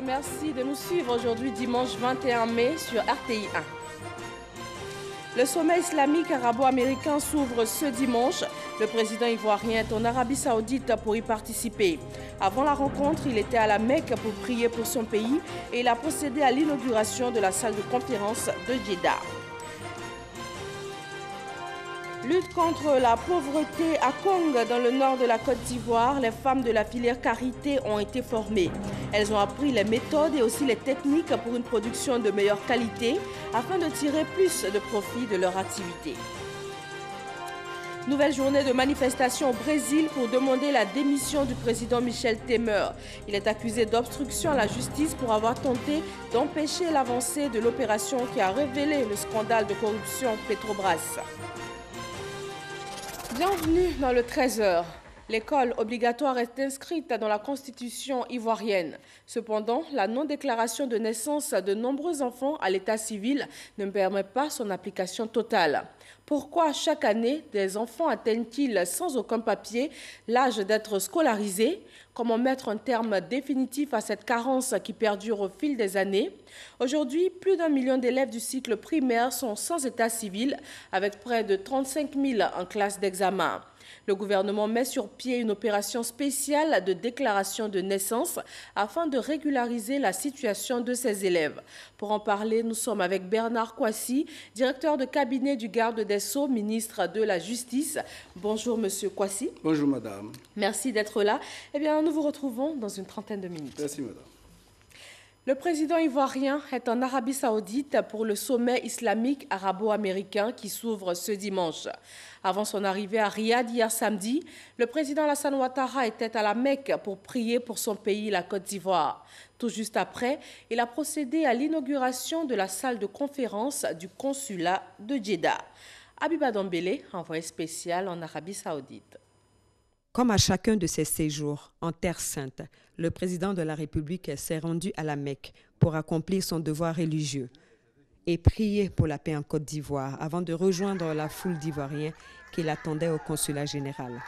merci de nous suivre aujourd'hui dimanche 21 mai sur RTI 1. Le sommet islamique arabo-américain s'ouvre ce dimanche. Le président ivoirien est en Arabie Saoudite pour y participer. Avant la rencontre, il était à la Mecque pour prier pour son pays et il a procédé à l'inauguration de la salle de conférence de Jeddah. Lutte contre la pauvreté à Kong, dans le nord de la Côte d'Ivoire. Les femmes de la filière Karité ont été formées. Elles ont appris les méthodes et aussi les techniques pour une production de meilleure qualité afin de tirer plus de profit de leur activité. Nouvelle journée de manifestation au Brésil pour demander la démission du président Michel Temer. Il est accusé d'obstruction à la justice pour avoir tenté d'empêcher l'avancée de l'opération qui a révélé le scandale de corruption Petrobras. Bienvenue dans le 13h. L'école obligatoire est inscrite dans la constitution ivoirienne. Cependant, la non-déclaration de naissance de nombreux enfants à l'état civil ne permet pas son application totale. Pourquoi chaque année des enfants atteignent-ils sans aucun papier l'âge d'être scolarisés? Comment mettre un terme définitif à cette carence qui perdure au fil des années? Aujourd'hui, plus d'1 million d'élèves du cycle primaire sont sans état civil, avec près de 35 000 en classe d'examen. Le gouvernement met sur pied une opération spéciale de déclaration de naissance afin de régulariser la situation de ces élèves. Pour en parler, nous sommes avec Bernard Kouassi, directeur de cabinet du garde des Sceaux, ministre de la Justice. Bonjour Monsieur Kouassi. Bonjour Madame. Merci d'être là. Eh bien, nous vous retrouvons dans une trentaine de minutes. Merci Madame. Le président ivoirien est en Arabie Saoudite pour le sommet islamique arabo-américain qui s'ouvre ce dimanche. Avant son arrivée à Riyad hier samedi, le président Alassane Ouattara était à la Mecque pour prier pour son pays, la Côte d'Ivoire. Tout juste après, il a procédé à l'inauguration de la salle de conférence du consulat de Jeddah. Abiba Dambélé, envoyé spécial en Arabie Saoudite. Comme à chacun de ses séjours en Terre Sainte, le président de la République s'est rendu à la Mecque pour accomplir son devoir religieux et prier pour la paix en Côte d'Ivoire avant de rejoindre la foule d'Ivoiriens qui l'attendaient au consulat général.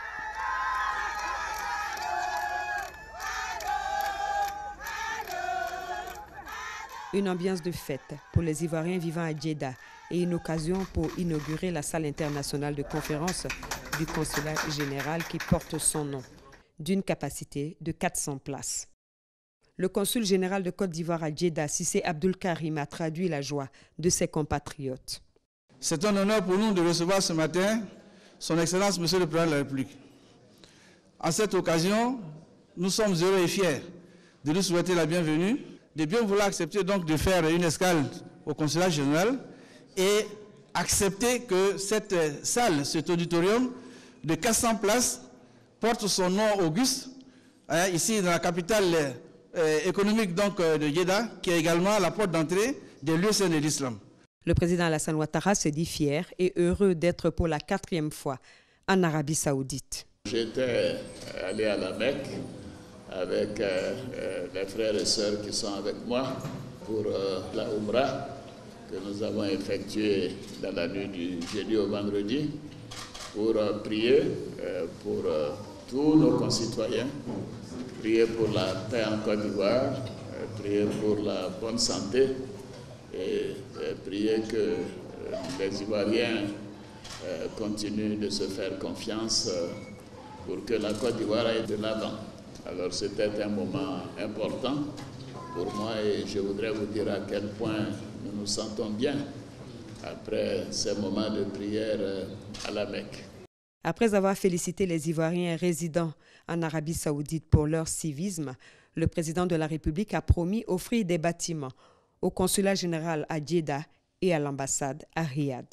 Une ambiance de fête pour les Ivoiriens vivant à Jeddah et une occasion pour inaugurer la salle internationale de conférence du consulat général qui porte son nom, d'une capacité de 400 places. Le consul général de Côte d'Ivoire à Jeddah, Cissé Abdoul Karim, a traduit la joie de ses compatriotes. C'est un honneur pour nous de recevoir ce matin Son Excellence Monsieur le Président de la République. En cette occasion, nous sommes heureux et fiers de lui souhaiter la bienvenue, de bien vouloir accepter donc de faire une escale au consulat général et accepter que cette salle, cet auditorium de 400 places porte son nom auguste, ici dans la capitale économique donc, de Jeddah, qui est également la porte d'entrée des lieux saints de l'islam. Le président Alassane Ouattara se dit fier et heureux d'être pour la 4e fois en Arabie Saoudite. J'étais allé à la Mecque avec les frères et sœurs qui sont avec moi pour la Umrah que nous avons effectuée dans la nuit du jeudi au vendredi pour prier pour tous nos concitoyens, prier pour la paix en Côte d'Ivoire, prier pour la bonne santé et prier que les Ivoiriens continuent de se faire confiance pour que la Côte d'Ivoire aille de l'avant. Alors c'était un moment important pour moi et je voudrais vous dire à quel point nous nous sentons bien après ces moments de prière à la Mecque. Après avoir félicité les Ivoiriens résidant en Arabie Saoudite pour leur civisme, le président de la République a promis offrir des bâtiments au consulat général à Jeddah et à l'ambassade à Riyad.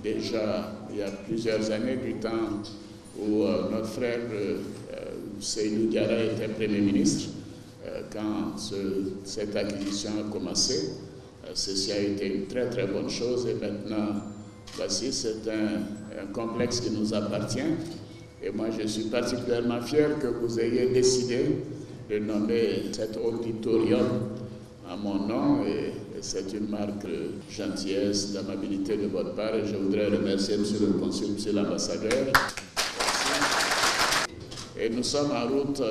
Déjà, il y a plusieurs années, du temps où notre frère Seydou Diarra était Premier ministre, quand cette acquisition a commencé, ceci a été une très très bonne chose et maintenant, voici, c'est un complexe qui nous appartient et moi je suis particulièrement fier que vous ayez décidé de nommer cet auditorium à mon nom et c'est une marque de gentillesse, d'amabilité de votre part et je voudrais remercier Monsieur le Consul, Monsieur l'Ambassadeur. Et nous sommes en route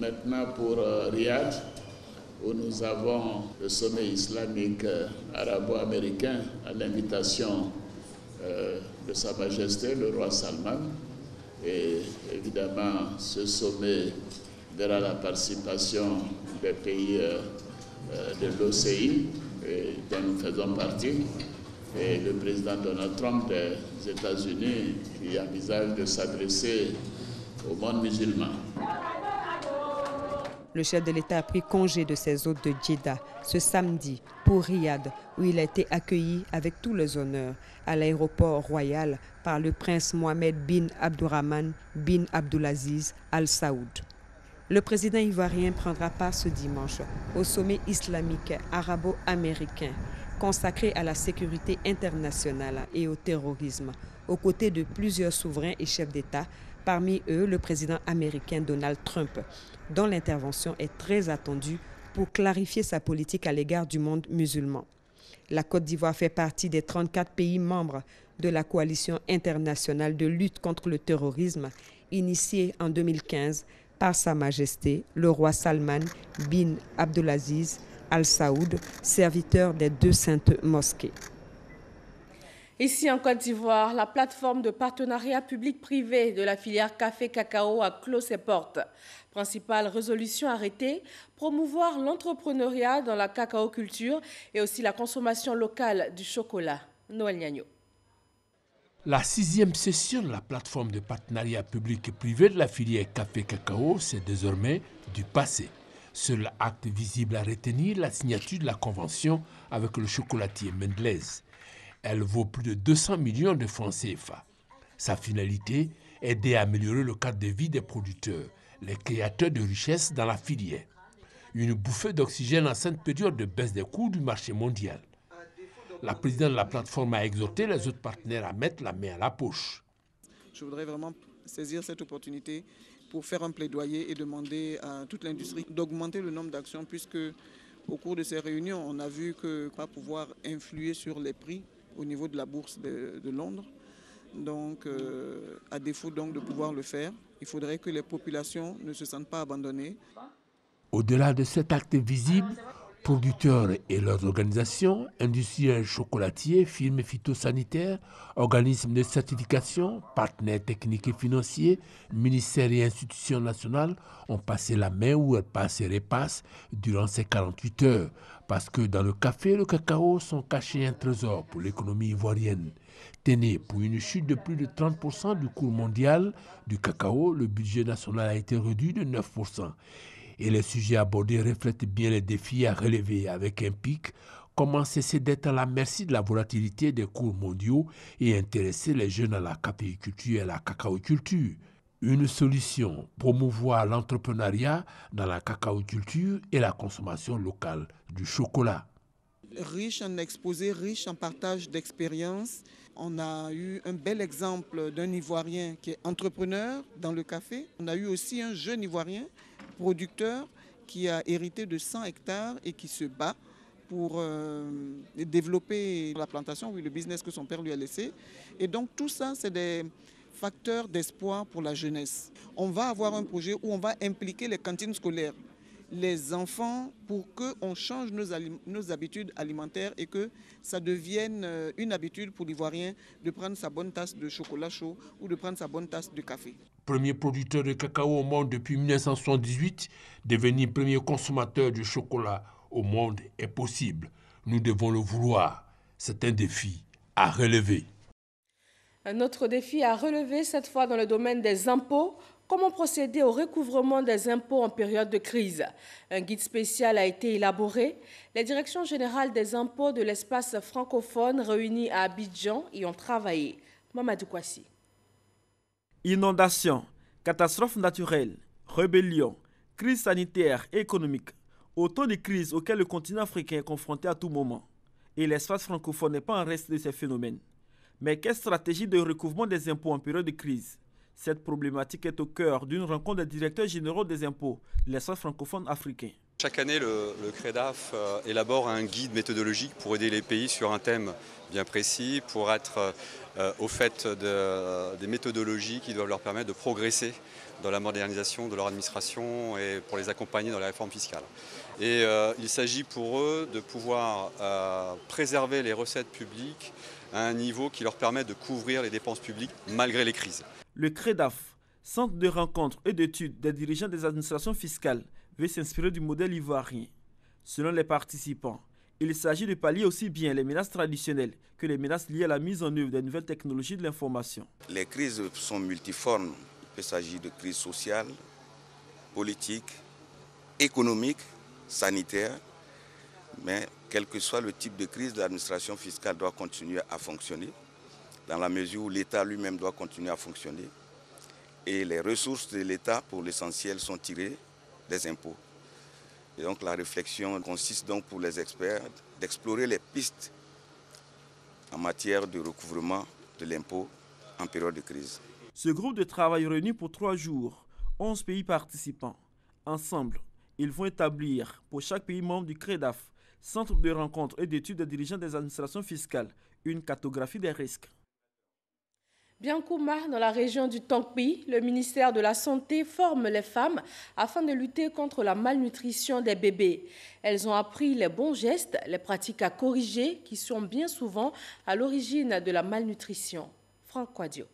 maintenant pour Riyad où nous avons le sommet islamique arabo-américain à l'invitation de Sa Majesté, le roi Salman. Et évidemment, ce sommet verra la participation des pays de l'OCI, dont nous faisons partie, et le président Donald Trump des États-Unis qui envisage de s'adresser au monde musulman. Le chef de l'État a pris congé de ses hôtes de Djeddah ce samedi pour Riyad, où il a été accueilli avec tous les honneurs à l'aéroport royal par le prince Mohamed bin Abdurrahman bin Abdulaziz Al Saoud. Le président ivoirien prendra part ce dimanche au sommet islamique arabo-américain consacré à la sécurité internationale et au terrorisme, aux côtés de plusieurs souverains et chefs d'État, parmi eux le président américain Donald Trump, dont l'intervention est très attendue pour clarifier sa politique à l'égard du monde musulman. La Côte d'Ivoire fait partie des 34 pays membres de la coalition internationale de lutte contre le terrorisme, initiée en 2015 par Sa Majesté, le roi Salman bin Abdulaziz Al Saoud, serviteur des 2 saintes mosquées. Ici en Côte d'Ivoire, la plateforme de partenariat public-privé de la filière café-cacao a clos ses portes. Principale résolution arrêtée, promouvoir l'entrepreneuriat dans la cacaoculture et aussi la consommation locale du chocolat. Noël Niagno. La 6e session de la plateforme de partenariat public et privé de la filière café-cacao, c'est désormais du passé. Seul acte visible à retenir, la signature de la convention avec le chocolatier Mendelez. Elle vaut plus de 200 millions de francs CFA. Sa finalité, aider à améliorer le cadre de vie des producteurs, les créateurs de richesses dans la filière. Une bouffée d'oxygène en cette période de baisse des coûts du marché mondial. La présidente de la plateforme a exhorté les autres partenaires à mettre la main à la poche. Je voudrais vraiment saisir cette opportunité pour faire un plaidoyer et demander à toute l'industrie d'augmenter le nombre d'actions, puisque au cours de ces réunions, on a vu que pas pouvoir influer sur les prix au niveau de la bourse de Londres. Donc, à défaut donc de pouvoir le faire, il faudrait que les populations ne se sentent pas abandonnées. Au-delà de cet acte visible, producteurs et leurs organisations, industriels chocolatiers, firmes phytosanitaires, organismes de certification, partenaires techniques et financiers, ministères et institutions nationales ont passé la main où elles passent et repassent durant ces 48 heures. Parce que dans le café et le cacao sont cachés un trésor pour l'économie ivoirienne. Tenez, pour une chute de plus de 30% du cours mondial du cacao, le budget national a été réduit de 9%. Et les sujets abordés reflètent bien les défis à relever avec un pic. Comment cesser d'être à la merci de la volatilité des cours mondiaux et intéresser les jeunes à la caféiculture et à la cacaoculture. Une solution, promouvoir l'entrepreneuriat dans la cacaoculture et la consommation locale du chocolat. Riche en exposés, riche en partage d'expériences. On a eu un bel exemple d'un Ivoirien qui est entrepreneur dans le café. On a eu aussi un jeune Ivoirien producteur qui a hérité de 100 hectares et qui se bat pour développer la plantation, oui, le business que son père lui a laissé. Et donc tout ça, c'est des facteurs d'espoir pour la jeunesse. On va avoir un projet où on va impliquer les cantines scolaires, les enfants, pour qu'on change nos habitudes alimentaires et que ça devienne une habitude pour l'Ivoirien de prendre sa bonne tasse de chocolat chaud ou de prendre sa bonne tasse de café. Premier producteur de cacao au monde depuis 1978, devenir premier consommateur de chocolat au monde est possible. Nous devons le vouloir. C'est un défi à relever. Un autre défi à relever, cette fois dans le domaine des impôts. Comment procéder au recouvrement des impôts en période de crise? Un guide spécial a été élaboré. Les directions générales des impôts de l'espace francophone réunies à Abidjan y ont travaillé. Mamadou Kwasi. Inondations, catastrophes naturelles, rébellions, crise sanitaire et économique. Autant de crises auxquelles le continent africain est confronté à tout moment. Et l'espace francophone n'est pas en reste de ces phénomènes. Mais quelle stratégie de recouvrement des impôts en période de crise? Cette problématique est au cœur d'une rencontre des directeurs généraux des impôts, l'espace francophone africain. Chaque année, le CREDAF élabore un guide méthodologique pour aider les pays sur un thème bien précis, pour être au fait des méthodologies qui doivent leur permettre de progresser dans la modernisation de leur administration et pour les accompagner dans la réforme fiscale. Et il s'agit pour eux de pouvoir préserver les recettes publiques à un niveau qui leur permet de couvrir les dépenses publiques malgré les crises. Le CREDAF, Centre de rencontres et d'études des dirigeants des administrations fiscales, veut s'inspirer du modèle ivoirien. Selon les participants, il s'agit de pallier aussi bien les menaces traditionnelles que les menaces liées à la mise en œuvre des nouvelles technologies de l'information. Les crises sont multiformes. Il peut s'agir de crises sociales, politiques, économiques, sanitaires. Mais quel que soit le type de crise, l'administration fiscale doit continuer à fonctionner dans la mesure où l'État lui-même doit continuer à fonctionner. Et les ressources de l'État, pour l'essentiel, sont tirées des impôts. Et donc la réflexion consiste donc pour les experts d'explorer les pistes en matière de recouvrement de l'impôt en période de crise. Ce groupe de travail réuni pour 3 jours, 11 pays participants. Ensemble, ils vont établir pour chaque pays membre du CREDAF, Centre de rencontres et d'études des dirigeants des administrations fiscales, une cartographie des risques. Biancouma, dans la région du Tongpi, le ministère de la Santé forme les femmes afin de lutter contre la malnutrition des bébés. Elles ont appris les bons gestes, les pratiques à corriger qui sont bien souvent à l'origine de la malnutrition. Franck Quadio.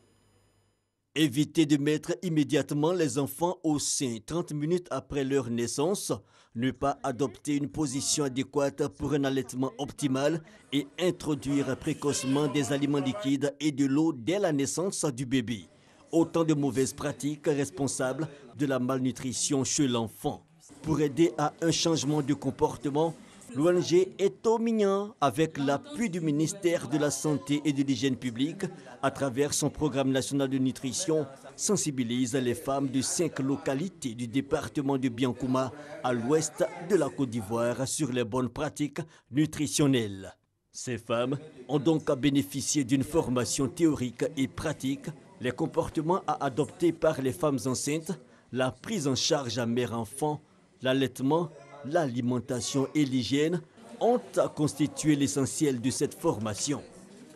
Éviter de mettre immédiatement les enfants au sein 30 minutes après leur naissance, ne pas adopter une position adéquate pour un allaitement optimal et introduire précocement des aliments liquides et de l'eau dès la naissance du bébé. Autant de mauvaises pratiques responsables de la malnutrition chez l'enfant. Pour aider à un changement de comportement, l'ONG Etomignan, avec l'appui du ministère de la Santé et de l'Hygiène publique, à travers son programme national de nutrition, sensibilise les femmes de 5 localités du département de Biancouma à l'ouest de la Côte d'Ivoire sur les bonnes pratiques nutritionnelles. Ces femmes ont donc bénéficié d'une formation théorique et pratique, les comportements à adopter par les femmes enceintes, la prise en charge à mère-enfant, l'allaitement, l'alimentation et l'hygiène ont constitué l'essentiel de cette formation.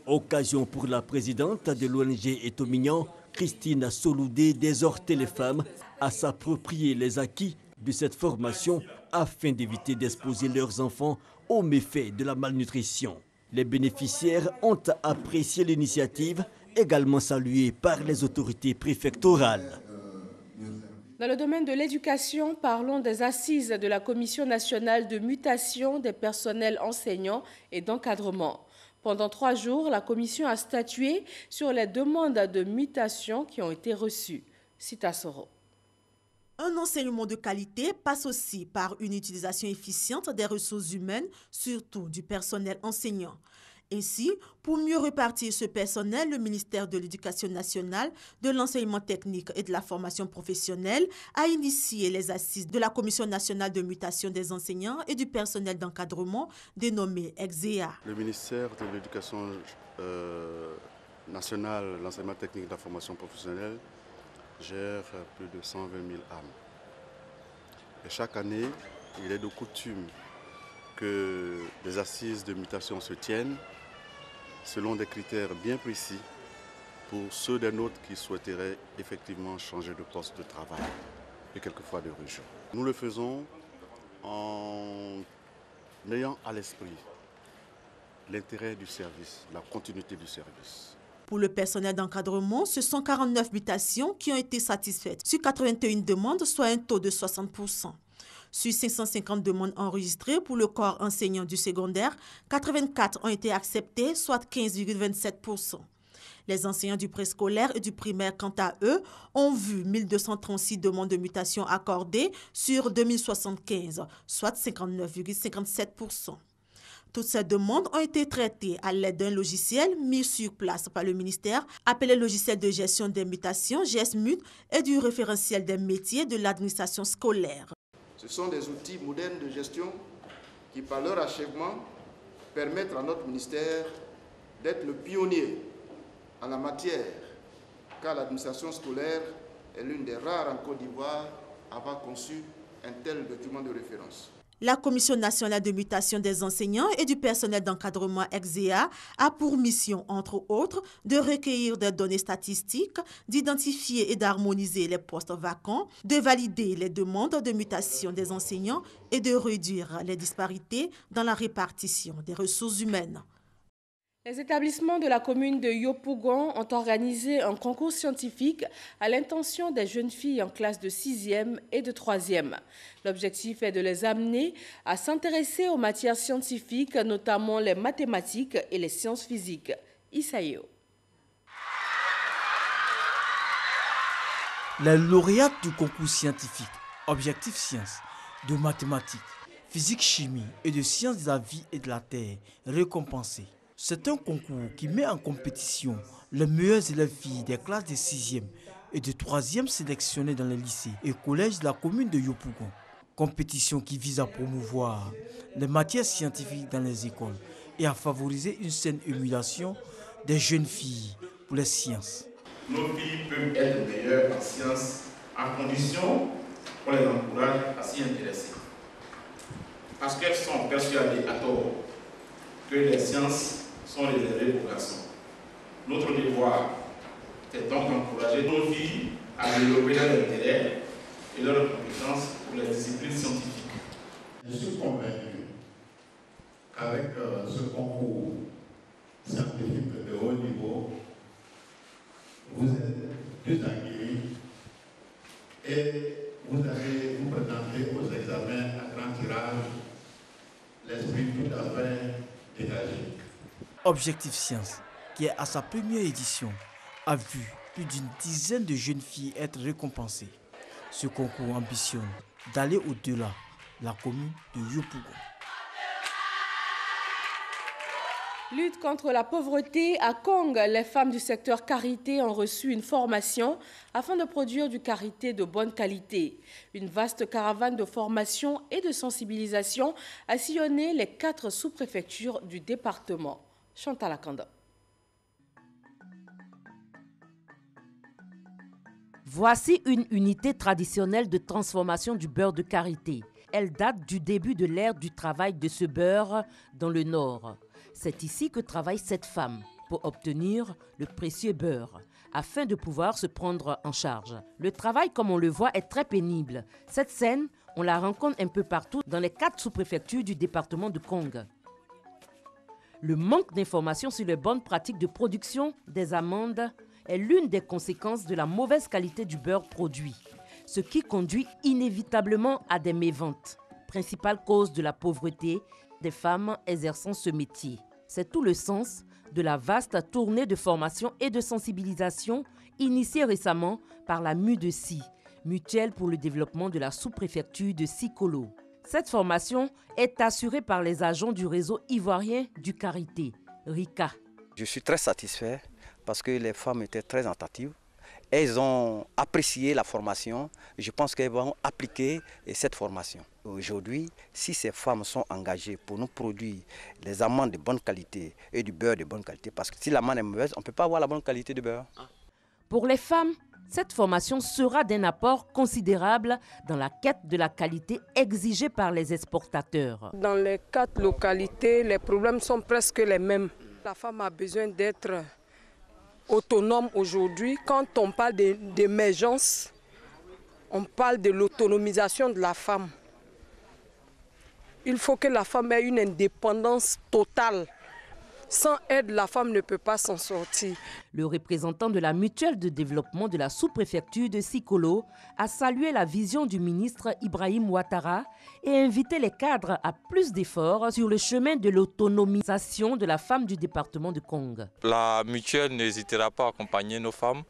Occasion pour la présidente de l'ONG Etomignan, Christine Soloudé, d'exhorter les femmes à s'approprier les acquis de cette formation afin d'éviter d'exposer leurs enfants aux méfaits de la malnutrition. Les bénéficiaires ont apprécié l'initiative, également saluée par les autorités préfectorales. Dans le domaine de l'éducation, parlons des assises de la Commission nationale de mutation des personnels enseignants et d'encadrement. Pendant 3 jours, la Commission a statué sur les demandes de mutation qui ont été reçues. Cita Soro. Un enseignement de qualité passe aussi par une utilisation efficiente des ressources humaines, surtout du personnel enseignant. Ainsi, pour mieux répartir ce personnel, le ministère de l'Éducation nationale, de l'enseignement technique et de la formation professionnelle a initié les assises de la Commission nationale de mutation des enseignants et du personnel d'encadrement, dénommée EXEA. Le ministère de l'Éducation nationale, l'enseignement technique et de la formation professionnelle gère plus de 120 000 âmes. Et chaque année, il est de coutume que les assises de mutation se tiennent selon des critères bien précis pour ceux des nôtres qui souhaiteraient effectivement changer de poste de travail et quelquefois de région. Nous le faisons en ayant à l'esprit l'intérêt du service, la continuité du service. Pour le personnel d'encadrement, ce sont 49 mutations qui ont été satisfaites sur 81 demandes, soit un taux de 60%. Sur 550 demandes enregistrées pour le corps enseignant du secondaire, 84 ont été acceptées, soit 15,27%. Les enseignants du préscolaire et du primaire, quant à eux, ont vu 1236 demandes de mutation accordées sur 2075, soit 59,57%. Toutes ces demandes ont été traitées à l'aide d'un logiciel mis sur place par le ministère, appelé logiciel de gestion des mutations, GESMUT, et du référentiel des métiers de l'administration scolaire. Ce sont des outils modernes de gestion qui, par leur achèvement, permettent à notre ministère d'être le pionnier en la matière, car l'administration scolaire est l'une des rares en Côte d'Ivoire à avoir conçu un tel document de référence. La Commission nationale de mutation des enseignants et du personnel d'encadrement (EXEA) a pour mission, entre autres, de recueillir des données statistiques, d'identifier et d'harmoniser les postes vacants, de valider les demandes de mutation des enseignants et de réduire les disparités dans la répartition des ressources humaines. Les établissements de la commune de Yopougon ont organisé un concours scientifique à l'intention des jeunes filles en classe de 6e et de 3e. L'objectif est de les amener à s'intéresser aux matières scientifiques, notamment les mathématiques et les sciences physiques. Isaïo. Les lauréates du concours scientifique Objectif Sciences, de mathématiques, physique-chimie et de sciences de la vie et de la terre récompensées. C'est un concours qui met en compétition les meilleures élèves filles des classes de 6e et de 3e sélectionnés dans les lycées et collèges de la commune de Yopougon. Compétition qui vise à promouvoir les matières scientifiques dans les écoles et à favoriser une saine émulation des jeunes filles pour les sciences. Nos filles peuvent être meilleures en sciences à condition qu'on les encourage à s'y intéresser. Parce qu'elles sont persuadées à tort que les sciences sont réservées aux garçons. Notre devoir est donc d'encourager nos filles à développer leur intérêt et leurs compétences pour les disciplines scientifiques. Je suis convaincu qu'avec ce concours scientifique de haut niveau, vous êtes plus aguerris et vous allez vous présenter aux examens à grand tirage, l'esprit tout à fait dégagé. Objectif Sciences, qui est à sa première édition, a vu plus d'une dizaine de jeunes filles être récompensées. Ce concours ambitionne d'aller au-delà de la commune de Yopougon. Lutte contre la pauvreté à Kong, les femmes du secteur karité ont reçu une formation afin de produire du karité de bonne qualité. Une vaste caravane de formation et de sensibilisation a sillonné les 4 sous-préfectures du département. Chantal Akanda. Voici une unité traditionnelle de transformation du beurre de karité. Elle date du début de l'ère du travail de ce beurre dans le Nord. C'est ici que travaillent cette femme pour obtenir le précieux beurre, afin de pouvoir se prendre en charge. Le travail, comme on le voit, est très pénible. Cette scène, on la rencontre un peu partout dans les 4 sous-préfectures du département de Kong. Le manque d'informations sur les bonnes pratiques de production des amandes est l'une des conséquences de la mauvaise qualité du beurre produit, ce qui conduit inévitablement à des méventes, principale cause de la pauvreté des femmes exerçant ce métier. C'est tout le sens de la vaste tournée de formation et de sensibilisation initiée récemment par la MUDESI, Mutuelle pour le développement de la sous-préfecture de Sikolo. Cette formation est assurée par les agents du réseau ivoirien du karité, RICA. Je suis très satisfait parce que les femmes étaient très attentives. Elles ont apprécié la formation. Je pense qu'elles vont appliquer cette formation. Aujourd'hui, si ces femmes sont engagées pour nous produire des amandes de bonne qualité et du beurre de bonne qualité, parce que si l'amande est mauvaise, on ne peut pas avoir la bonne qualité de beurre. Pour les femmes, cette formation sera d'un apport considérable dans la quête de la qualité exigée par les exportateurs. Dans les 4 localités, les problèmes sont presque les mêmes. La femme a besoin d'être autonome aujourd'hui. Quand on parle d'émergence, on parle de l'autonomisation de la femme. Il faut que la femme ait une indépendance totale. Sans aide, la femme ne peut pas s'en sortir. Le représentant de la mutuelle de développement de la sous-préfecture de Sikolo a salué la vision du ministre Ibrahim Ouattara et invité les cadres à plus d'efforts sur le chemin de l'autonomisation de la femme du département de Kong. La mutuelle n'hésitera pas à accompagner nos femmes.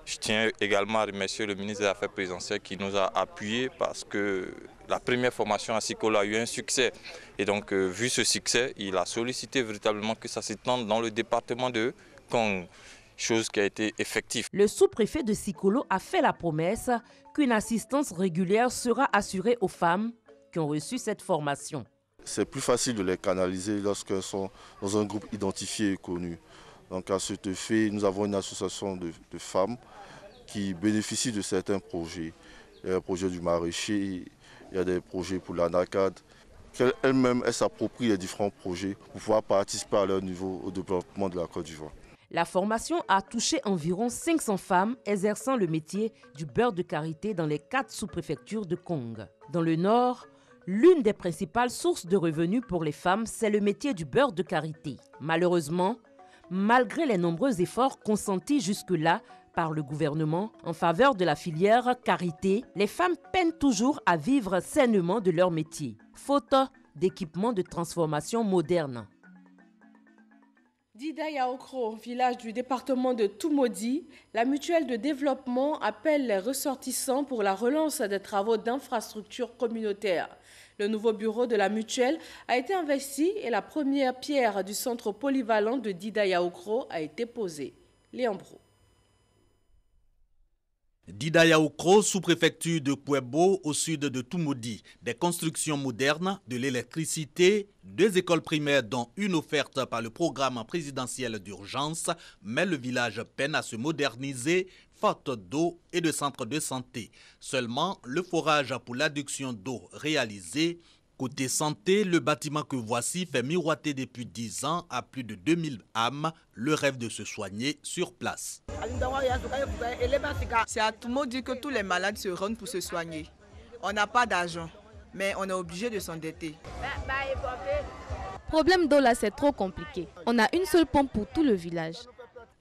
Je tiens également à remercier le ministre des Affaires présidentielles qui nous a appuyés parce que la première formation à Sikolo a eu un succès. Et donc, vu ce succès, il a sollicité véritablement que ça s'étende dans le département de Kong, chose qui a été effective. Le sous-préfet de Sikolo a fait la promesse qu'une assistance régulière sera assurée aux femmes qui ont reçu cette formation. C'est plus facile de les canaliser lorsqu'elles sont dans un groupe identifié et connu. Donc à cet effet, nous avons une association de femmes qui bénéficient de certains projets. Il y a le projet du maraîcher, il y a des projets pour l'ANACAD. qu'elles-mêmes s'approprient les différents projets pour pouvoir participer à leur niveau au développement de la Côte d'Ivoire. La formation a touché environ 500 femmes exerçant le métier du beurre de karité dans les 4 sous-préfectures de Kong. Dans le Nord, l'une des principales sources de revenus pour les femmes, c'est le métier du beurre de karité. Malheureusement, malgré les nombreux efforts consentis jusque-là par le gouvernement en faveur de la filière karité, les femmes peinent toujours à vivre sainement de leur métier, faute d'équipements de transformation modernes. Dida Yaokro, village du département de Toumodi, la mutuelle de développement appelle les ressortissants pour la relance des travaux d'infrastructures communautaires. Le nouveau bureau de la mutuelle a été investi et la première pierre du centre polyvalent de Dida Yaokro a été posée. Léon Bro. Dida Yaokro, sous-préfecture de Kouébo, au sud de Toumodi. Des constructions modernes, de l'électricité, 2 écoles primaires dont une offerte par le programme présidentiel d'urgence, mais le village peine à se moderniser, faute d'eau et de centres de santé. Seulement, le forage pour l'adduction d'eau réalisé. Côté santé, le bâtiment que voici fait miroiter depuis 10 ans à plus de 2000 âmes le rêve de se soigner sur place. C'est à Toumodi que tous les malades se rendent pour se soigner. On n'a pas d'argent, mais on est obligé de s'endetter. Problème d'eau là, c'est trop compliqué. On a une seule pompe pour tout le village.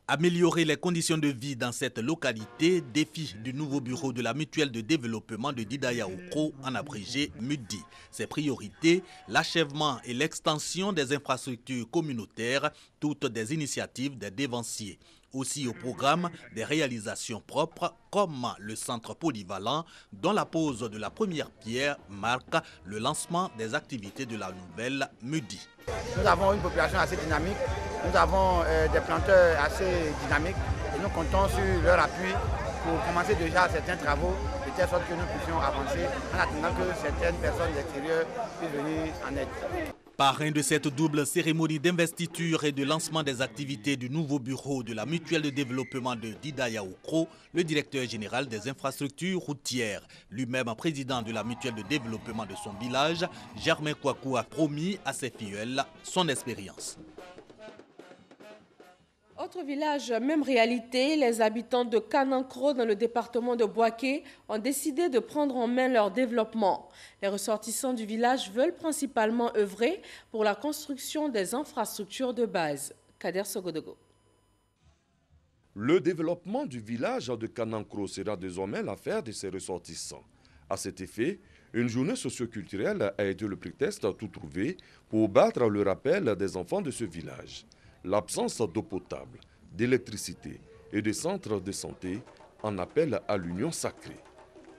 Améliorer les conditions de vie dans cette localité, défi du nouveau bureau de la mutuelle de développement de Dida Yaokro, en abrégé MUDI. Ses priorités, l'achèvement et l'extension des infrastructures communautaires, toutes des initiatives des dévanciers. Aussi au programme des réalisations propres comme le centre polyvalent dont la pose de la première pierre marque le lancement des activités de la nouvelle MUDI. Nous avons une population assez dynamique, nous avons des planteurs assez dynamiques et nous comptons sur leur appui pour commencer déjà certains travaux de telle sorte que nous puissions avancer en attendant que certaines personnes extérieures puissent venir en aide. Parrain de cette double cérémonie d'investiture et de lancement des activités du nouveau bureau de la mutuelle de développement de Dida Yaokro, le directeur général des infrastructures routières, lui-même président de la mutuelle de développement de son village, Germain Kouakou a promis à ses filleuls son expérience. Autre village, même réalité, les habitants de Kanankro dans le département de Bouaké ont décidé de prendre en main leur développement. Les ressortissants du village veulent principalement œuvrer pour la construction des infrastructures de base. Kader Sogodogo. Le développement du village de Kanankro sera désormais l'affaire de ses ressortissants. À cet effet, une journée socio-culturelle a été le prétexte tout trouvé pour battre le rappel des enfants de ce village. L'absence d'eau potable, d'électricité et de centres de santé en appellent à l'union sacrée.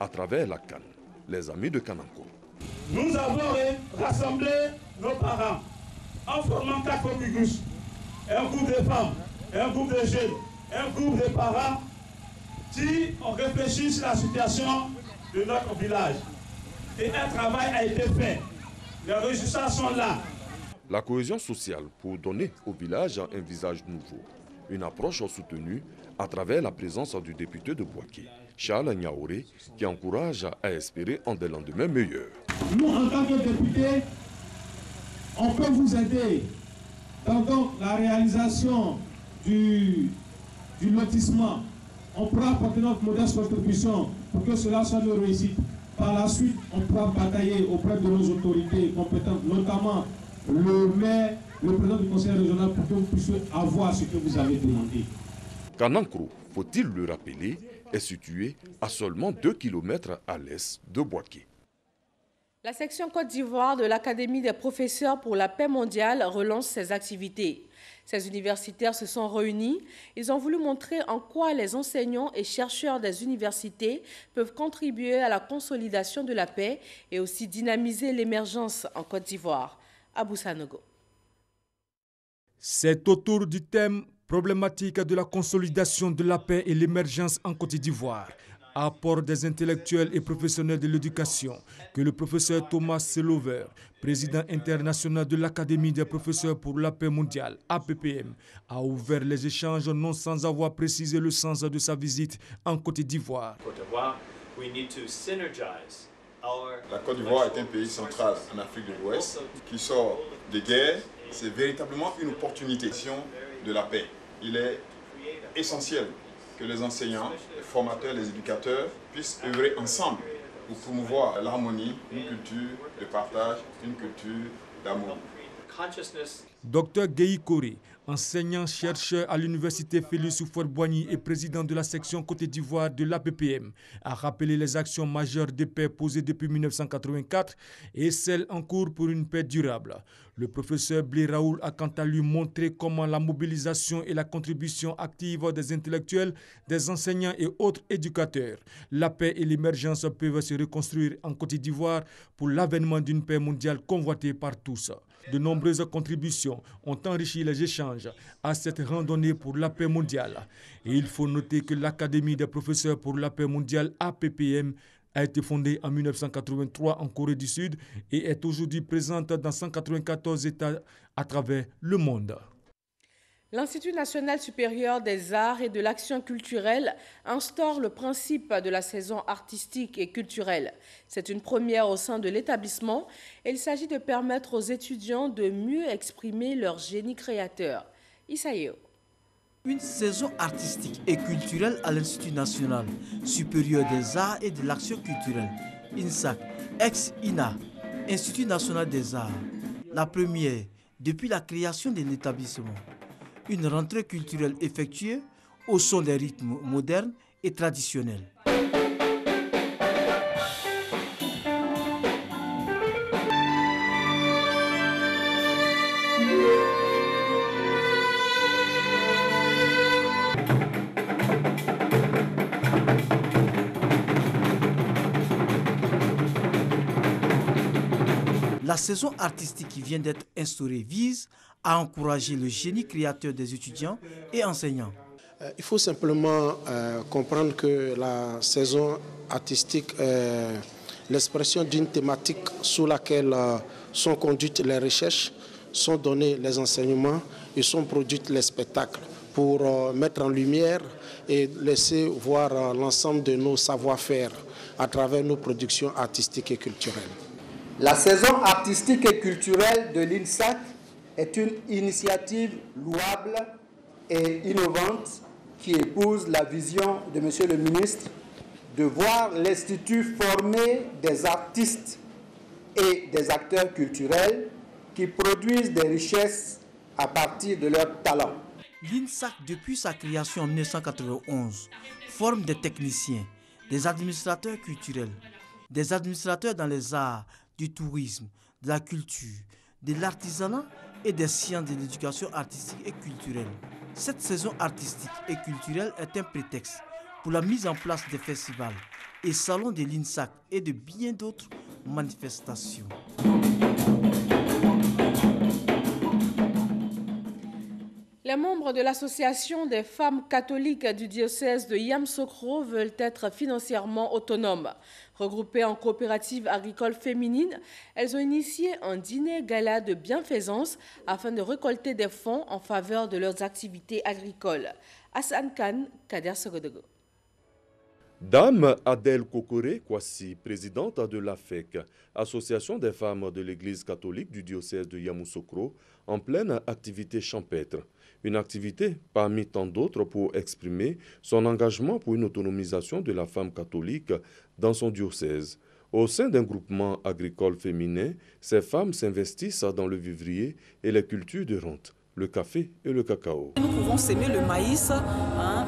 À travers la Cannes, les amis de Kanankro. Nous avons rassemblé nos parents en formant 4 caucus, un groupe de femmes, un groupe de jeunes, un groupe de parents qui ont réfléchi sur la situation de notre village. Et un travail a été fait. Les résultats sont là. La cohésion sociale pour donner au village un visage nouveau. Une approche soutenue à travers la présence du député de Bouaké, Charles Niaoré, qui encourage à espérer en des lendemains meilleurs. Nous, en tant que députés, on peut vous aider dans la réalisation du lotissement. On pourra apporter notre modeste contribution pour que cela soit une réussite. Par la suite, on pourra batailler auprès de nos autorités compétentes, notamment le maire, le président du conseil régional, pour que vous puissiez avoir ce que vous avez demandé. Kanankro, faut-il le rappeler, est situé à seulement 2 km à l'est de Bouaké. La section Côte d'Ivoire de l'Académie des professeurs pour la paix mondiale relance ses activités. Ces universitaires se sont réunis. Ils ont voulu montrer en quoi les enseignants et chercheurs des universités peuvent contribuer à la consolidation de la paix et aussi dynamiser l'émergence en Côte d'Ivoire. Abou Sanogo. C'est autour du thème problématique de la consolidation de la paix et l'émergence en Côte d'Ivoire, apport des intellectuels et professionnels de l'éducation, que le professeur Thomas Selover, président international de l'Académie des professeurs pour la paix mondiale, APPM, a ouvert les échanges non sans avoir précisé le sens de sa visite en Côte d'Ivoire. We need to synergize La Côte d'Ivoire est un pays central en Afrique de l'Ouest qui sort des guerres. C'est véritablement une opportunité de la paix. Il est essentiel que les enseignants, les formateurs, les éducateurs puissent œuvrer ensemble pour promouvoir l'harmonie, une culture de partage, une culture d'amour. Dr Guèye Koré, enseignant-chercheur à l'université Félix Houphouët-Boigny et président de la section Côte d'Ivoire de l'APPM, a rappelé les actions majeures de paix posées depuis 1984 et celles en cours pour une paix durable. Le professeur Blé Raoul a quant à lui montré comment la mobilisation et la contribution active des intellectuels, des enseignants et autres éducateurs, la paix et l'émergence peuvent se reconstruire en Côte d'Ivoire pour l'avènement d'une paix mondiale convoitée par tous. De nombreuses contributions ont enrichi les échanges à cette randonnée pour la paix mondiale. Et il faut noter que l'Académie des professeurs pour la paix mondiale APPM a été fondée en 1983 en Corée du Sud et est aujourd'hui présente dans 194 États à travers le monde. L'Institut national supérieur des arts et de l'action culturelle instaure le principe de la saison artistique et culturelle. C'est une première au sein de l'établissement et il s'agit de permettre aux étudiants de mieux exprimer leur génie créateur. Isaïo. Une saison artistique et culturelle à l'Institut national supérieur des arts et de l'action culturelle, INSAC, ex-INA, Institut national des arts. La première depuis la création de l'établissement. Une rentrée culturelle effectuée au son des rythmes modernes et traditionnels. La saison artistique qui vient d'être instaurée vise à encourager le génie créateur des étudiants et enseignants. Il faut simplement comprendre que la saison artistique est l'expression d'une thématique sous laquelle sont conduites les recherches, sont donnés les enseignements et sont produits les spectacles pour mettre en lumière et laisser voir l'ensemble de nos savoir-faire à travers nos productions artistiques et culturelles. La saison artistique et culturelle de l'INSAC est une initiative louable et innovante qui épouse la vision de M. le ministre de voir l'Institut former des artistes et des acteurs culturels qui produisent des richesses à partir de leurs talents. L'INSAC, depuis sa création en 1991, forme des techniciens, des administrateurs culturels, des administrateurs dans les arts, du tourisme, de la culture, de l'artisanat et des sciences de l'éducation artistique et culturelle. Cette saison artistique et culturelle est un prétexte pour la mise en place des festivals et salons de l'INSAC et de bien d'autres manifestations. Les membres de l'association des femmes catholiques du diocèse de Yamoussoukro veulent être financièrement autonomes. Regroupées en coopératives agricoles féminines, elles ont initié un dîner gala de bienfaisance afin de récolter des fonds en faveur de leurs activités agricoles. Hassan Khan, Kader Sogodogo. Dame Adèle Kokoré Kwasi, présidente de l'AFEC, Association des femmes de l'Église catholique du diocèse de Yamoussoukro, en pleine activité champêtre. Une activité parmi tant d'autres pour exprimer son engagement pour une autonomisation de la femme catholique dans son diocèse. Au sein d'un groupement agricole féminin, ces femmes s'investissent dans le vivrier et les cultures de rente, le café et le cacao. Nous pouvons s'aimer le maïs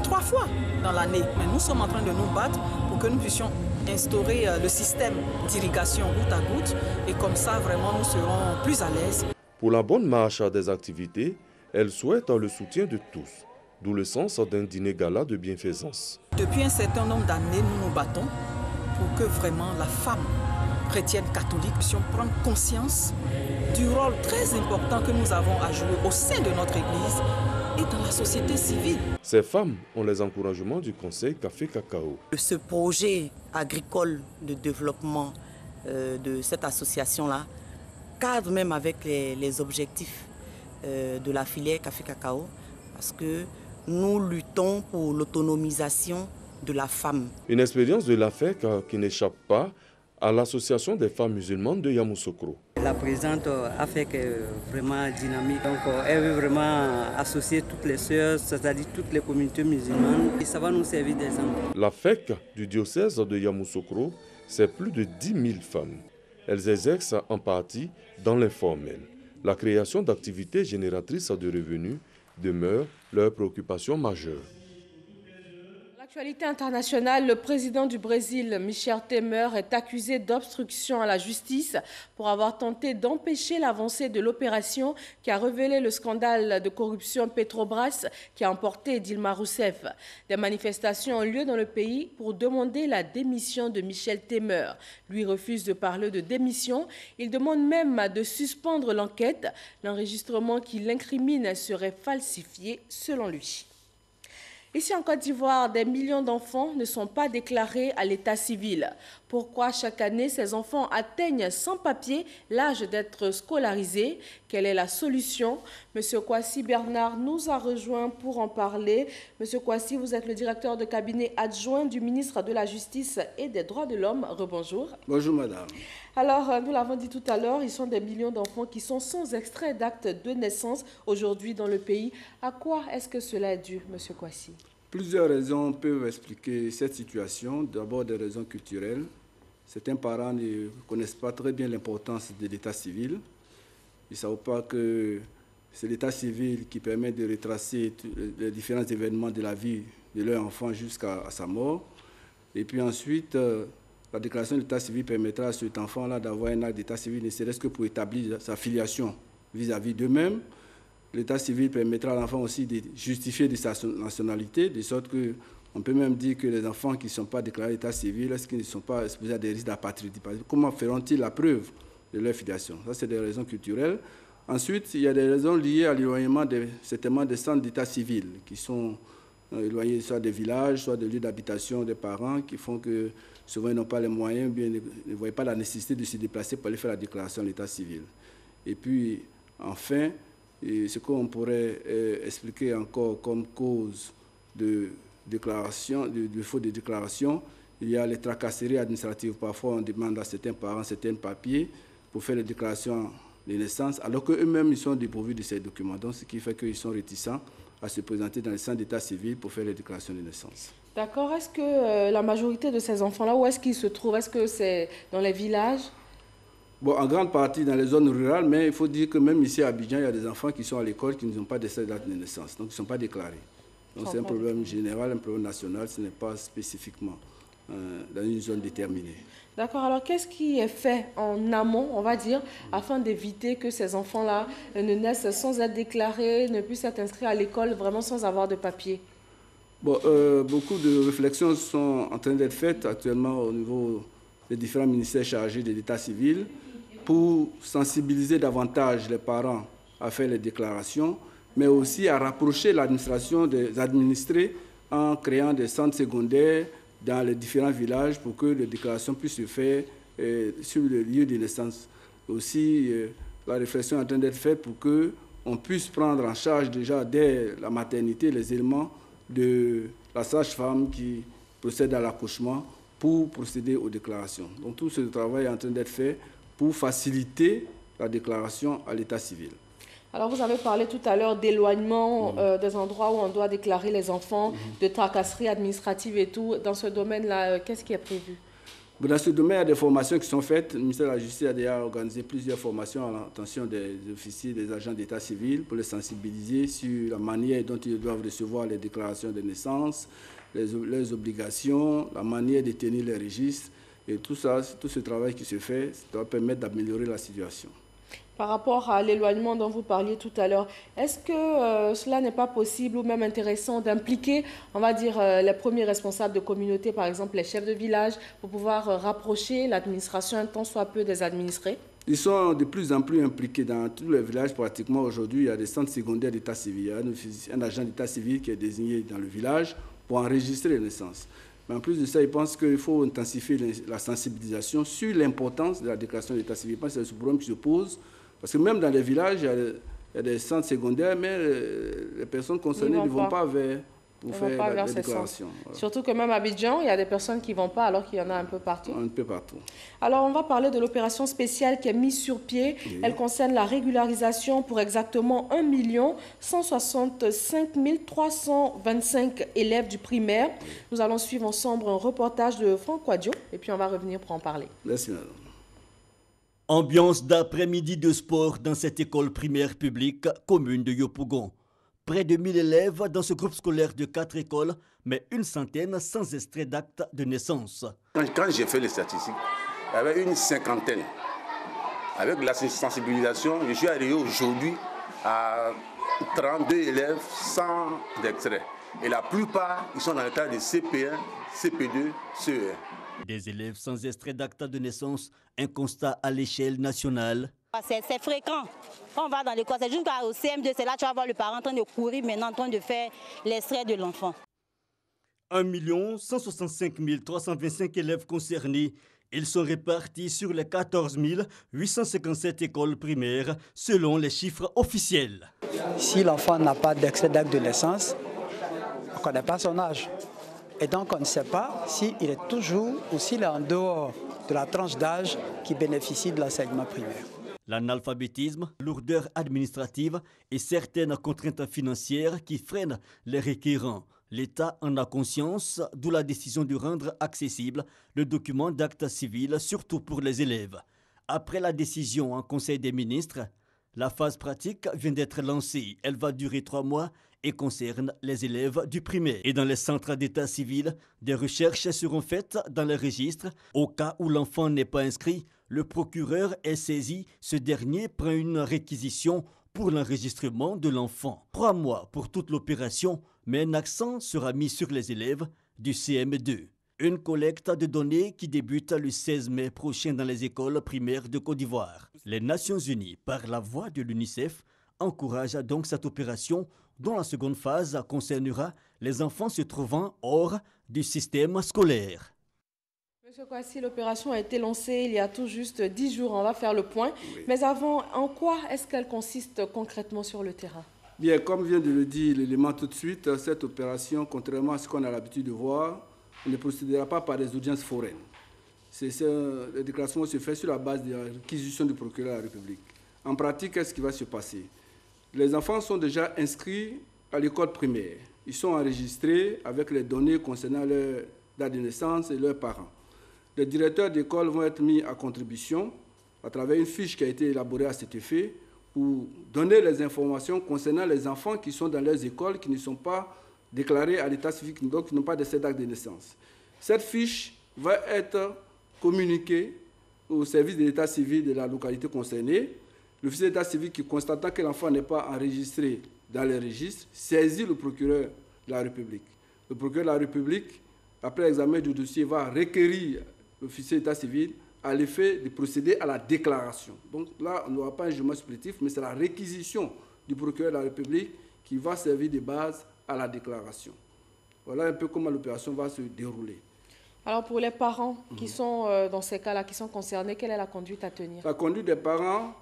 3 fois dans l'année, mais nous sommes en train de nous battre pour que nous puissions instaurer le système d'irrigation goutte à goutte et comme ça vraiment nous serons plus à l'aise. Pour la bonne marche des activités, elle souhaite le soutien de tous, d'où le sens d'un dîner gala de bienfaisance. Depuis un certain nombre d'années, nous nous battons pour que vraiment la femme chrétienne catholique puisse prendre conscience du rôle très important que nous avons à jouer au sein de notre Église et dans la société civile. Ces femmes ont les encouragements du Conseil Café Cacao. Ce projet agricole de développement de cette association-là cadre même avec les objectifs de la filière Café Cacao parce que nous luttons pour l'autonomisation de la femme. Une expérience de l'AFEC qui n'échappe pas à l'association des femmes musulmanes de Yamoussoukro. La présidente a fait vraiment dynamique, donc elle veut vraiment associer toutes les sœurs, c'est-à-dire toutes les communautés musulmanes, et ça va nous servir d'exemple. La FEC du diocèse de Yamoussoukro, c'est plus de 10 000 femmes. Elles exercent en partie dans l'informel. La création d'activités génératrices de revenus demeure leur préoccupation majeure. L'actualité internationale, le président du Brésil, Michel Temer, est accusé d'obstruction à la justice pour avoir tenté d'empêcher l'avancée de l'opération qui a révélé le scandale de corruption Petrobras qui a emporté Dilma Rousseff. Des manifestations ont lieu dans le pays pour demander la démission de Michel Temer. Lui refuse de parler de démission. Il demande même de suspendre l'enquête. L'enregistrement qui l'incrimine serait falsifié selon lui. Ici en Côte d'Ivoire, des millions d'enfants ne sont pas déclarés à l'état civil. Pourquoi chaque année ces enfants atteignent sans papier l'âge d'être scolarisés? Quelle est la solution? Monsieur Kwasi Bernard nous a rejoint pour en parler. Monsieur Kwasi, vous êtes le directeur de cabinet adjoint du ministre de la Justice et des Droits de l'Homme. Rebonjour. Bonjour madame. Alors, nous l'avons dit tout à l'heure, ils sont des millions d'enfants qui sont sans extrait d'acte de naissance aujourd'hui dans le pays. À quoi est-ce que cela est dû, monsieur Kwasi? Plusieurs raisons peuvent expliquer cette situation. D'abord, des raisons culturelles. Certains parents ne connaissent pas très bien l'importance de l'état civil. Ils ne savent pas que c'est l'état civil qui permet de retracer les différents événements de la vie de leur enfant jusqu'à sa mort. Et puis ensuite, la déclaration de l'état civil permettra à cet enfant-là d'avoir un acte d'état civil, ne serait-ce que pour établir sa filiation vis-à-vis d'eux-mêmes. L'état civil permettra à l'enfant aussi de justifier de sa nationalité, de sorte qu'on peut même dire que les enfants qui ne sont pas déclarés d'état civil, est-ce qu'ils ne sont pas exposés à des risques d'apatridie? Comment feront-ils la preuve de leur filiation? Ça, c'est des raisons culturelles. Ensuite, il y a des raisons liées à l'éloignement certainement des centres d'état civil qui sont éloignés soit des villages, soit des lieux d'habitation des parents, qui font que souvent ils n'ont pas les moyens, bien ne voient pas la nécessité de se déplacer pour aller faire la déclaration de l'état civil. Et puis, enfin, ce qu'on pourrait expliquer encore comme cause de déclaration, de faute de déclaration, il y a les tracasseries administratives. Parfois, on demande à certains parents certains papiers pour faire les déclarations de naissance, alors qu'eux-mêmes, ils sont dépourvus de ces documents. Donc, ce qui fait qu'ils sont réticents à se présenter dans les centres d'état civil pour faire les déclarations de naissance. D'accord. Est-ce que la majorité de ces enfants-là, où est-ce qu'ils se trouvent? Est-ce que c'est dans les villages? Bon, en grande partie dans les zones rurales, mais il faut dire que même ici à Abidjan, il y a des enfants qui sont à l'école qui n'ont pas de date de naissance, donc ils ne sont pas déclarés. Donc c'est un problème général, un problème national, ce n'est pas spécifiquement dans une zone déterminée. D'accord. Alors, qu'est-ce qui est fait en amont, on va dire, afin d'éviter que ces enfants-là ne naissent sans être déclarés, ne puissent être inscrits à l'école vraiment sans avoir de papier? Bon, beaucoup de réflexions sont en train d'être faites actuellement au niveau des différents ministères chargés de l'état civil pour sensibiliser davantage les parents à faire les déclarations, mais aussi à rapprocher l'administration des administrés en créant des centres secondaires dans les différents villages pour que les déclarations puissent se faire sur le lieu de naissance. Aussi, la réflexion est en train d'être faite pour qu'on puisse prendre en charge déjà dès la maternité les éléments de la sage-femme qui procède à l'accouchement pour procéder aux déclarations. Donc tout ce travail est en train d'être fait pour faciliter la déclaration à l'état civil. Alors vous avez parlé tout à l'heure d'éloignement des endroits où on doit déclarer les enfants, de tracasseries administratives et tout. Dans ce domaine-là, qu'est-ce qui est prévu? Dans ce domaine, il y a des formations qui sont faites. Le ministère de la Justice a déjà organisé plusieurs formations à l'attention des officiers, des agents d'état civil pour les sensibiliser sur la manière dont ils doivent recevoir les déclarations de naissance, les obligations, la manière de tenir les registres. Et tout ça, tout ce travail qui se fait, ça doit permettre d'améliorer la situation. Par rapport à l'éloignement dont vous parliez tout à l'heure, est-ce que cela n'est pas possible ou même intéressant d'impliquer, on va dire, les premiers responsables de communauté, par exemple les chefs de village, pour pouvoir rapprocher l'administration un tant soit peu des administrés? Ils sont de plus en plus impliqués dans tous les villages. Pratiquement aujourd'hui, il y a des centres secondaires d'état civil. Il y a un agent d'état civil qui est désigné dans le village pour enregistrer les naissances. Mais en plus de ça, ils pensent qu'il faut intensifier la sensibilisation sur l'importance de la déclaration d'état civil. Je pense que c'est ce problème qui se pose. Parce que même dans les villages, il y a des centres secondaires, mais les personnes concernées ne vont pas vers pour faire la déclaration. Voilà. Surtout que même à Abidjan, il y a des personnes qui ne vont pas alors qu'il y en a un peu partout. Un peu partout. Alors, on va parler de l'opération spéciale qui est mise sur pied. Oui. Elle concerne la régularisation pour exactement 1 165 325 élèves du primaire. Oui. Nous allons suivre ensemble un reportage de Franck Quadio et puis on va revenir pour en parler. Merci, madame. Ambiance d'après-midi de sport dans cette école primaire publique commune de Yopougon. Près de 1000 élèves dans ce groupe scolaire de 4 écoles, mais une centaine sans extrait d'acte de naissance. Quand j'ai fait les statistiques, il y avait une cinquantaine. Avec la sensibilisation, je suis arrivé aujourd'hui à 32 élèves sans extrait. Et la plupart, ils sont dans le cas de CP1, CP2, CE1. Des élèves sans extrait d'acte de naissance, un constat à l'échelle nationale. C'est fréquent. Quand on va dans l'école, c'est jusqu'au CM2, c'est là que tu vas voir le parent en train de courir maintenant, en train de faire l'extrait de l'enfant. 1 165 325 élèves concernés. Ils sont répartis sur les 14 857 écoles primaires, selon les chiffres officiels. Si l'enfant n'a pas d'extrait d'acte de naissance, on ne connaît pas son âge. Et donc on ne sait pas s'il est toujours ou s'il est en dehors de la tranche d'âge qui bénéficie de l'enseignement primaire. L'analphabétisme, lourdeur administrative et certaines contraintes financières qui freinent les requérants. L'État en a conscience, d'où la décision de rendre accessible le document d'acte civil, surtout pour les élèves. Après la décision en Conseil des ministres, la phase pratique vient d'être lancée. Elle va durer 3 mois et concerne les élèves du primaire. Et dans les centres d'état civil, des recherches seront faites dans les registres. Au cas où l'enfant n'est pas inscrit, le procureur est saisi. Ce dernier prend une réquisition pour l'enregistrement de l'enfant. 3 mois pour toute l'opération, mais un accent sera mis sur les élèves du CM2. Une collecte de données qui débute le 16 mai prochain dans les écoles primaires de Côte d'Ivoire. Les Nations Unies, par la voix de l'UNICEF, encouragent donc cette opération dont la seconde phase concernera les enfants se trouvant hors du système scolaire. Monsieur Kwasi, l'opération a été lancée il y a tout juste 10 jours. On va faire le point. Oui. Mais avant, en quoi est-ce qu'elle consiste concrètement sur le terrain? Bien, comme vient de le dire l'élément tout de suite, cette opération, contrairement à ce qu'on a l'habitude de voir, ne procédera pas par des audiences foraines. La déclaration se fait sur la base de la réquisition du procureur de la République. En pratique, qu'est-ce qui va se passer? Les enfants sont déjà inscrits à l'école primaire. Ils sont enregistrés avec les données concernant leur date de naissance et leurs parents. Les directeurs d'école vont être mis à contribution à travers une fiche qui a été élaborée à cet effet pour donner les informations concernant les enfants qui sont dans leurs écoles, qui ne sont pas déclarés à l'état civil, donc qui n'ont pas de d'acte de naissance. Cette fiche va être communiquée au service de l'état civil de la localité concernée. L'officier d'état civil qui, constatant que l'enfant n'est pas enregistré dans les registres, saisit le procureur de la République. Le procureur de la République, après l'examen du dossier, va requérir l'officier d'état civil à l'effet de procéder à la déclaration. Donc là, on n'aura pas un jugement supplétif, mais c'est la réquisition du procureur de la République qui va servir de base à la déclaration. Voilà un peu comment l'opération va se dérouler. Alors pour les parents qui sont dans ces cas-là, qui sont concernés, quelle est la conduite à tenir? La conduite des parents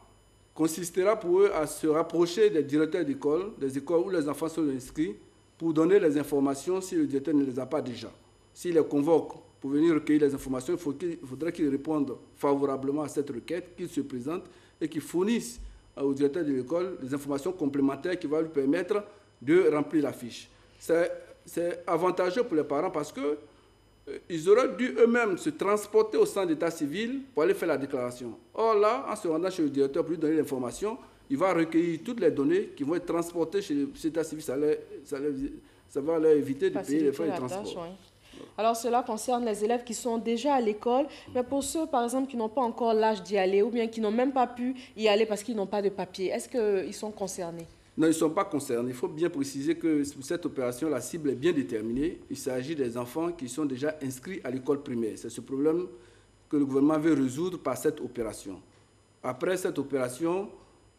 consistera pour eux à se rapprocher des directeurs d'école, des écoles où les enfants sont inscrits, pour donner les informations si le directeur ne les a pas déjà. S'il les convoque pour venir recueillir les informations, il faudrait qu'ils répondent favorablement à cette requête, qu'ils se présentent et qu'ils fournissent au directeur de l'école des informations complémentaires qui vont lui permettre de remplir la fiche. C'est avantageux pour les parents parce qu'ils auraient dû eux-mêmes se transporter au centre d'état civil pour aller faire la déclaration. Or là, en se rendant chez le directeur pour lui donner l'information, il va recueillir toutes les données qui vont être transportées chez l'état civil. Ça va leur éviter de payer les frais de transport. Oui. Alors cela concerne les élèves qui sont déjà à l'école, mais pour ceux par exemple qui n'ont pas encore l'âge d'y aller ou bien qui n'ont même pas pu y aller parce qu'ils n'ont pas de papier, est-ce qu'ils sont concernés? Non, ils ne sont pas concernés. Il faut bien préciser que pour cette opération, la cible est bien déterminée. Il s'agit des enfants qui sont déjà inscrits à l'école primaire. C'est ce problème que le gouvernement veut résoudre par cette opération. Après cette opération,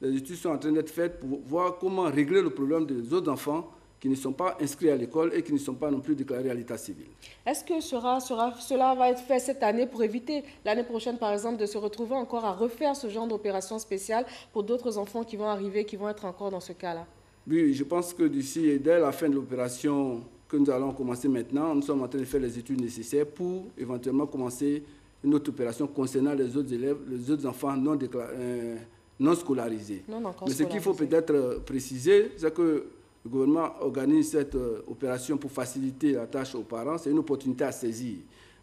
les études sont en train d'être faites pour voir comment régler le problème des autres enfants qui ne sont pas inscrits à l'école et qui ne sont pas non plus déclarés à l'état civil. Est-ce que cela va être fait cette année pour éviter l'année prochaine, par exemple, de se retrouver encore à refaire ce genre d'opération spéciale pour d'autres enfants qui vont arriver, qui vont être encore dans ce cas-là? Oui, je pense que d'ici et dès la fin de l'opération que nous allons commencer maintenant. Nous sommes en train de faire les études nécessaires pour éventuellement commencer une autre opération concernant les autres élèves, les autres enfants non scolarisés. Mais ce qu'il faut peut-être préciser, c'est que le gouvernement organise cette opération pour faciliter la tâche aux parents. C'est une opportunité à saisir.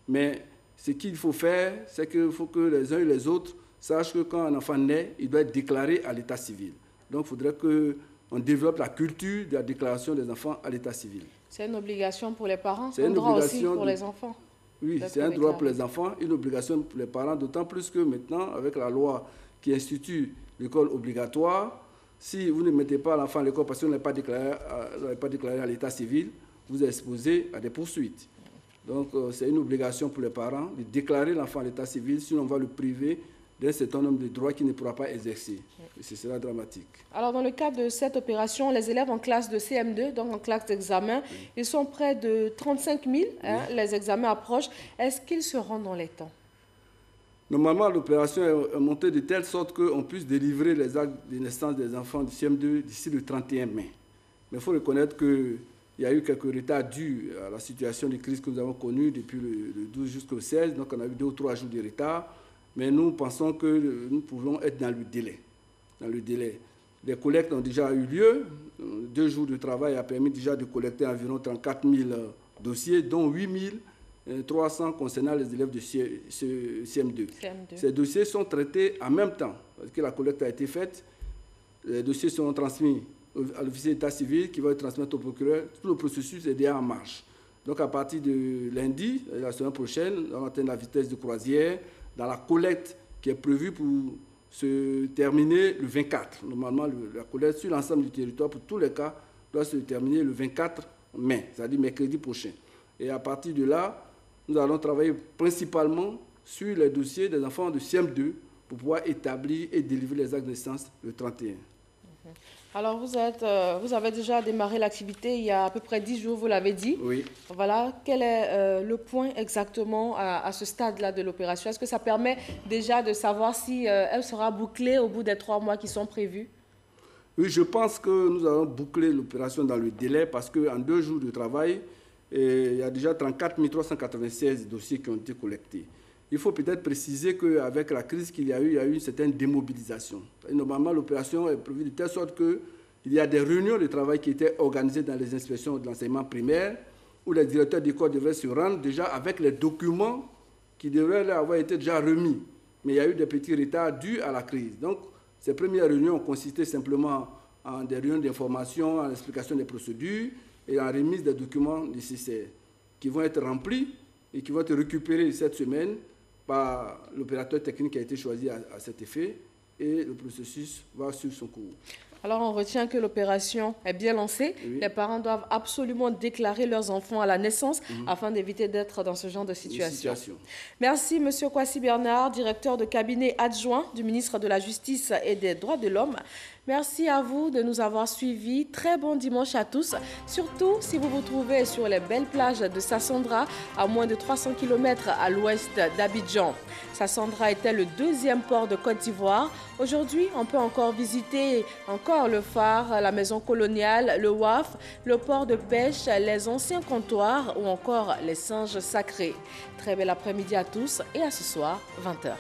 Mais ce qu'il faut faire, c'est qu'il faut que les uns et les autres sachent que quand un enfant naît, il doit être déclaré à l'état civil. Donc il faudrait qu'on développe la culture de la déclaration des enfants à l'état civil. C'est une obligation pour les parents, c'est un droit aussi pour les enfants. Oui, c'est un droit pour les enfants, une obligation pour les parents, d'autant plus que maintenant, avec la loi qui institue l'école obligatoire, si vous ne mettez pas l'enfant à l'école parce que vous n'avez pas déclaré à l'état civil, vous êtes exposé à des poursuites. Donc, c'est une obligation pour les parents de déclarer l'enfant à l'état civil, sinon on va le priver d'un certain nombre de droits qu'il ne pourra pas exercer. Et ce sera dramatique. Alors, dans le cadre de cette opération, les élèves en classe de CM2, donc en classe d'examen, ils sont près de 35 000. Les examens approchent. Est-ce qu'ils se rendent dans les temps? Normalement, l'opération est montée de telle sorte qu'on puisse délivrer les actes de naissance des enfants du CM2 d'ici le 31 mai. Mais il faut reconnaître qu'il y a eu quelques retards dus à la situation de crise que nous avons connue depuis le 12 jusqu'au 16. Donc, on a eu 2 ou 3 jours de retard. Mais nous pensons que nous pouvons être dans le délai. Les collectes ont déjà eu lieu. 2 jours de travail a permis déjà de collecter environ 34 000 dossiers, dont 8 300 concernant les élèves de CM2. Ces dossiers sont traités en même temps, parce que la collecte a été faite. Les dossiers seront transmis à l'officier d'état civil qui va les transmettre au procureur. Tout le processus est déjà en marche. Donc à partir de lundi, la semaine prochaine, on atteint la vitesse de croisière dans la collecte qui est prévue pour se terminer le 24. Normalement, la collecte sur l'ensemble du territoire, pour tous les cas, doit se terminer le 24 mai, c'est-à-dire mercredi prochain. Et à partir de là, nous allons travailler principalement sur les dossiers des enfants de CM2 pour pouvoir établir et délivrer les actes de naissance le 31. Alors, vous avez déjà démarré l'activité il y a à peu près 10 jours, vous l'avez dit. Oui. Voilà. Quel est le point exactement à ce stade-là de l'opération? Est-ce que ça permet déjà de savoir si elle sera bouclée au bout des 3 mois qui sont prévus? Oui, je pense que nous allons boucler l'opération dans le délai parce qu'en 2 jours de travail, il y a déjà 34 396 dossiers qui ont été collectés. Il faut peut-être préciser qu'avec la crise qu'il y a eu une certaine démobilisation. Normalement, l'opération est prévue de telle sorte qu'il y a des réunions de travail qui étaient organisées dans les inspections de l'enseignement primaire où les directeurs d'école devraient se rendre déjà avec les documents qui devraient avoir été déjà remis. Mais il y a eu des petits retards dus à la crise. Donc, ces premières réunions ont consisté simplement en des réunions d'information, en l'explication des procédures et en remise des documents nécessaires qui vont être remplis et qui vont être récupérés cette semaine par l'opérateur technique qui a été choisi à cet effet, et le processus va suivre son cours. Alors, on retient que l'opération est bien lancée. Oui. Les parents doivent absolument déclarer leurs enfants à la naissance afin d'éviter d'être dans ce genre de situation. Merci, M. Kwasi Bernard, directeur de cabinet adjoint du ministre de la Justice et des Droits de l'Homme. Merci à vous de nous avoir suivis. Très bon dimanche à tous. Surtout si vous vous trouvez sur les belles plages de Sassandra, à moins de 300 km à l'ouest d'Abidjan. Sassandra était le 2e port de Côte d'Ivoire. Aujourd'hui, on peut encore visiter le phare, la maison coloniale, le WAF, le port de pêche, les anciens comptoirs ou encore les singes sacrés. Très bel après-midi à tous et à ce soir, 20h.